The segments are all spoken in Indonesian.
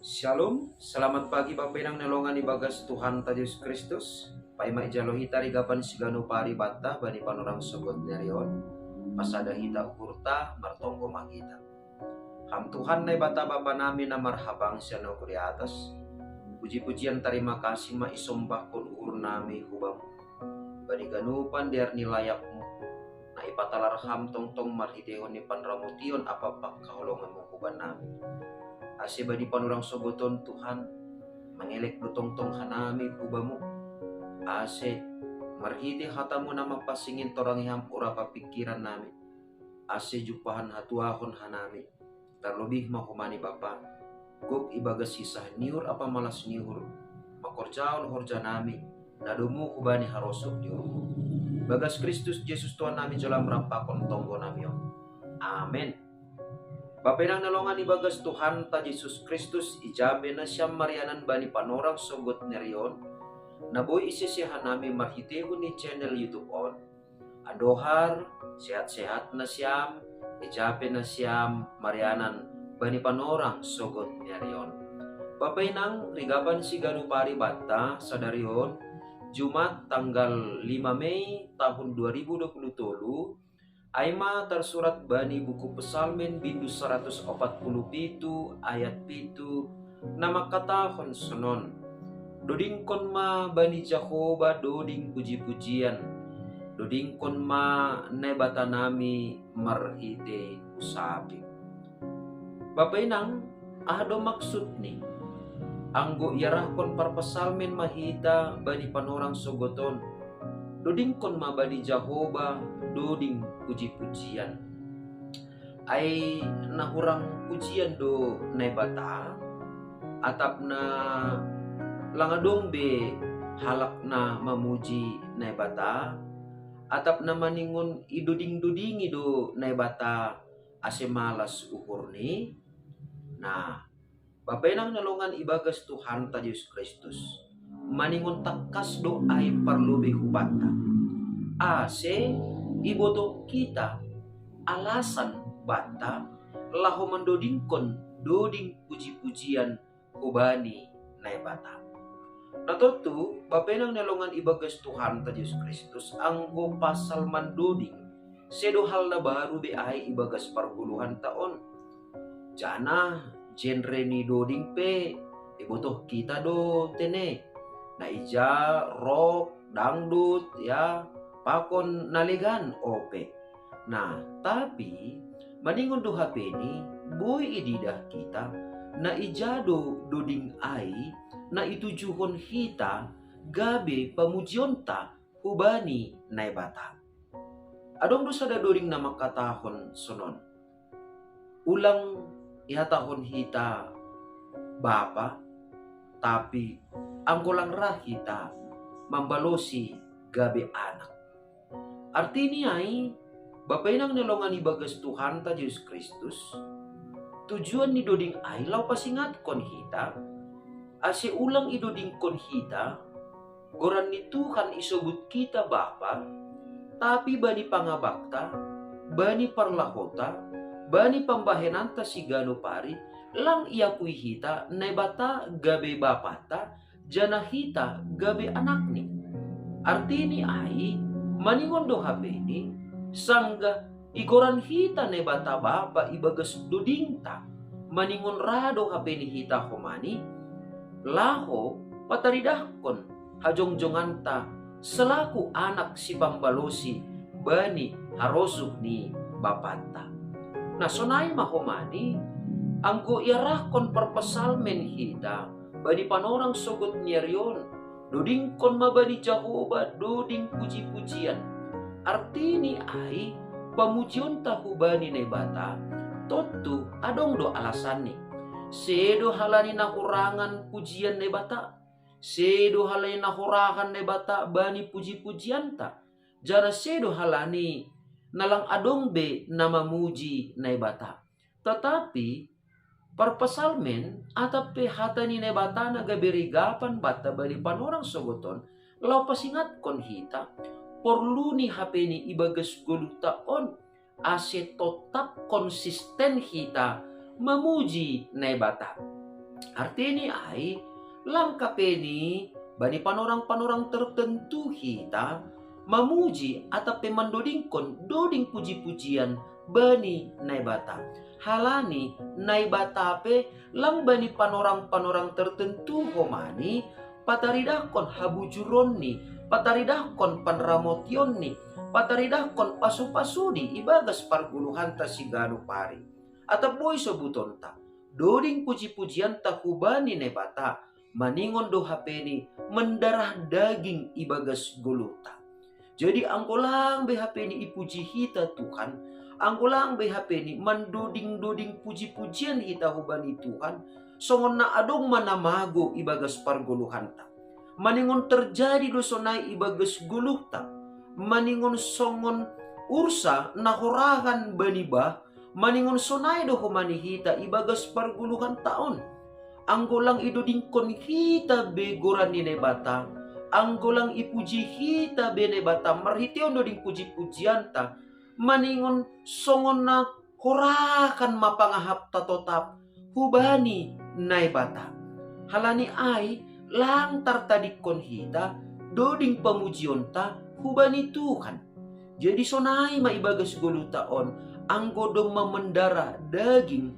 Shalom, selamat pagi Bapak Inang nelongan ibagas Tuhan Yesus Kristus. Paima ijalohita rigapan sigano pari bata bani panorang sogot nerion. Pasada hita ukurta martonggo magita. Ham Tuhan na bata bapa namin na marhabang siya no kuri atas. Puji-pujian terima kasih ma isombah kon uhur nami hubam. Bani ganupan der nilayakmu. Na ipatalar ham tong marhidehon ni panramution apapak kahulungan mo huban namin. Ase badi panurang sogoton Tuhan mangelek tong hanami pubamu ase marhiti hatamu na mapasingin torang iham ura papikiran nami ase jupahan hatuahon hanami terlebih mahumani Bapa guk ibagas sisah niur apa malas niur makorjaon horja nami nadumu hubani harosuk diurku bagas Kristus Yesus Tuhan nami jalan merampakon tonggo nami. Amin. Bapak nang nalongan ibagas Tuhan ta Yesus Kristus ijabe na siyam marianan bani panorang sogot nerion na boy isisihan nami marhiteho ni channel YouTube on adohar sehat-sehat na siyam ijabe na siyam marianan bani panorang sogot nerion. Bapak nang rigapan si ganupari bata sa darion Jumat tanggal 5 Mei tahun 2023 Aima tersurat bani buku Pesalmen bindu 147 ayat pitu nama katahon sunon doding kon ma bani Jahoba doding puji-pujian doding kon ma nebata nami marhite usapi. Bapak inang ahdo maksud ni anggo yarah kon parpesalmen mahita bani panorang sogoton doding kon ma bani Jahoba doding puji-pujian ay nahurang pujian do nebata atap na langadong be halak na mamuji nebata atap na maningon iduding-dudingi do nebata ase malas ukur ni. Nah, Bapak nang nalongan ibagas Tuhan ta Yesus Kristus maningon takas do ay parlubi hubata ase iboto kita alasan bata laho mendodingkon doding puji-pujian kubani na bata. Natotu Bapak nang nalongan ibagas Tuhan ta Yesus Kristus anggo pasal mandoding sedo hal na baru be ay ibagas parpuluhan taon. Jana genre ni doding pe iboto kita do tene na ija rock dangdut ya pakon naligan ope. Nah, tapi maningon do HP ni boy ididah kita na ijado doding ai na itujuhon hita gabe pamujionta hubani naibata. Adong do sada doding na makatahon sonon. Ulang ihatahon hita bapa tapi angkolang rahita mambalosi gabe anak. Artinya ay Bapak nang nalongan ibagas Tuhan ta Yesus Kristus tujuan ni doding ay law pasingat kon hita ase ulang idoding kon hita goran ni Tuhan isobut kita Bapa tapi bani pangabakta bani parlahota bani pambahenanta si gano pari lang iapui hita nebata gabe bapata jana hita gabe anak ni. Artini ay maningon do HP ni sangga igoran hita ne bata bapa ibagas dudingta maningon rado HP ni hita homani laho pataridahkon hajongjonganta selaku anak si pambalosi bani harosuk ni bapanta. Nah sonay mahomani anggo iarahkon perpesalmen hita bani panorang sogot nyerion doding kon mabani Jahoba doding puji-pujian. Artini ay pamujion tahubani nebata totu adong do alasan ni sedo halani nahurangan pujian nebata sedo halani nahurahan nebata bani puji-pujian ta jana sedo halani nalang adong be nama muji nebata tetapi parpesalmen atap pe hatani nebata nagabirigapan bata bani panorang sogoton lau pasingat kon hita perlu ni HP ni ibagas 10 taon ase tetap konsisten hita memuji nebata. Artinya ay langkap ini bani panorang-panorang tertentu kita memuji atau mendodingkon doding puji-pujian bani naibata. Halani naibata pe lang bani panorang-panorang tertentu homani pataridakon habujuronni, pataridakon panramotionni, pataridakon pasu-pasudi ibagas parguluhan ta sigano pari. Atau boy sebuton ta doding puji-pujian takubani nebata maningon do hapeni mendarah daging ibagas guluta. Jadi angkolang BHP ni ipuji hita Tuhan, angkolang BHP ni mendoding-doding puji-pujian hita hubani Tuhan, songon na adong manamago ibagas parguluhan ta. Maningon terjadi dosonai ibagas guluh ta, maningon songon ursa nahorahan banibah, maningon sonai do humani hita ibagas parguluhan taon. Anggolang idodingkon hita begoran ni nebata, anggolang ipuji hita bene bata marhition doding puji-pujian ta, maningon songon na horakan mapangahap ta totap hubani nai bata. Halani ay lantar tadikon hita doding pamujion ta hubani Tuhan. Jadi sonai maibagas gulutaon anggodong memendara daging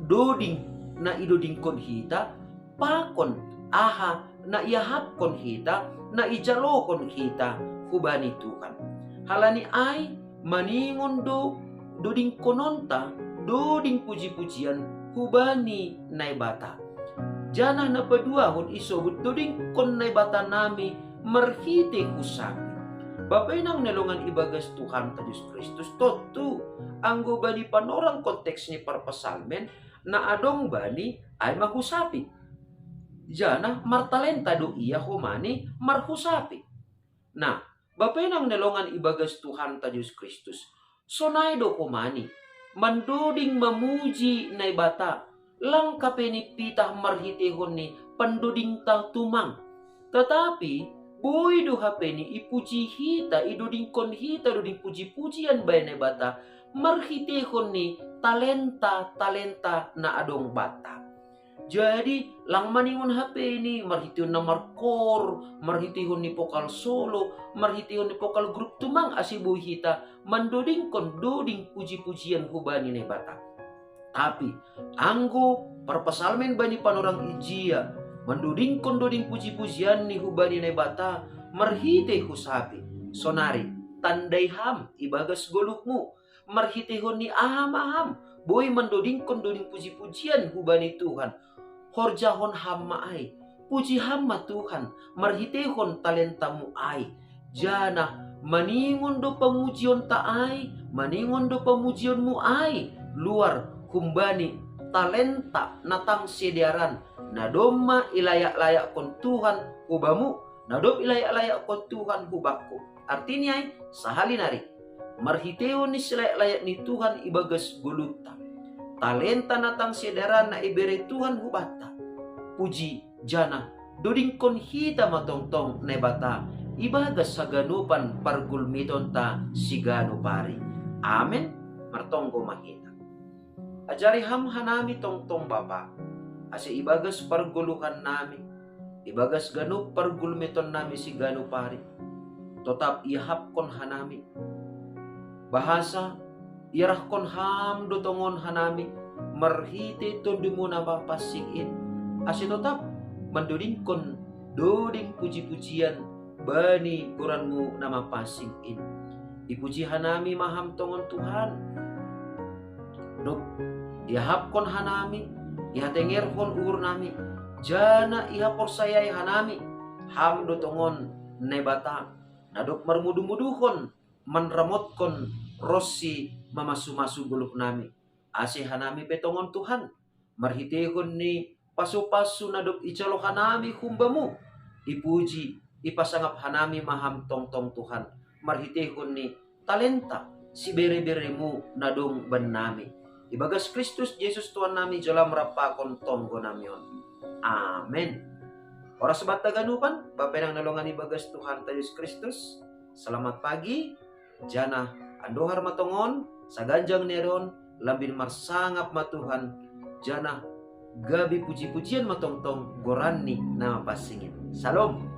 doding na idodingkon hita pakon aha na iahapkon hita na ijalokon hita hubani Tuhan. Halani ay maningon doding kononta doding puji-pujian hubani naibata. Jana na paduahon isobut doding kon naibata nami merhite husabi. Bapay nang nalungan ibagas Tuhan ta Diyos Kristus totu anggo bani panorang konteks ni parpasalmen na adong bani ay mahusapi. Jana martalenta do iya humani marhusapi. Nah, bapay nang nalungan ibagas Tuhan ta Diyos Kristus sonay do humani mandoding mamuji na ibata lang kapeni pitah marhitehon ni pandoding ta tumang. Tetapi boy do hapeni ipuji hita idodingkon hita doding puji-pujian bay na bata marhitehon ni talenta na adong bata. Jadi lang maningon HP ini marhitihon na markor, marhitihon ni pokal solo, marhitihon ni pokal grup tumang asibu hita mandodingkon doding puji-pujian hubani na bata. Tapi anggo parpasalmen bani panorang ijia mandodingkon doding puji-pujian ni hubani na bata marhite husapi sonari tandai ham ibagas golukmu marhitihon ni aham boy mandodingkon doding puji-pujian hubani Tuhan horjahon hamma ay puji hamma Tuhan marhitehon talentamu ay jana maningon do pamujion ta ay maningon do pamujionmu ay luar humbani talenta natang sediaran nadoma ilayak-layak kon Tuhan hubamu nadom ilayak-layak kon Tuhan hubakku. Artinya ay sahalinari marhiteo ni layak ni Tuhan ibagas guluta talenta natang sederan na ibere Tuhan hubata puji jana dodingkon hita matongtong nebata ibagas sa ganupan pargulmiton ta sigano pari. Amen. Martonggo mahita ajari ham hanami tongtong bapa asa ibagas parguluhan nami ibagas ganup pargulmiton nami sigano pari totap ihapkon hanami bahasa irahkon ham dotongon hanami marhite tundumo na mapasikin asi tetap mendodingkon doding puji-pujian bani kuranmu na mapasikin ipuji hanami maham tongon Tuhan dok ihapkon hanami ihatengerkon uur nami jana ihapor sayay hanami ham dotongon nebata nadok marmudu-muduhon manramotkon rossi mamasu-masu guluk nami ase hanami petongon Tuhan marhitehon ni pasu-pasu nadok icalo hanami humbamu ipuji ipasangap hanami maham tongtong Tuhan marhitehon ni talenta si bere-beremu nadong ban nami ibagas Kristus Yesus Tuhan nami jala merapakon tonggo namion. Amen. Oras bata ganupan bapenang nalongan ibagas Tuhan Yesus Kristus. Selamat pagi jana andohar matongon sa ganjang neron lambin marsangap matuhan jana gabi puji-pujian matongtong gorani nama pasingin. Salam.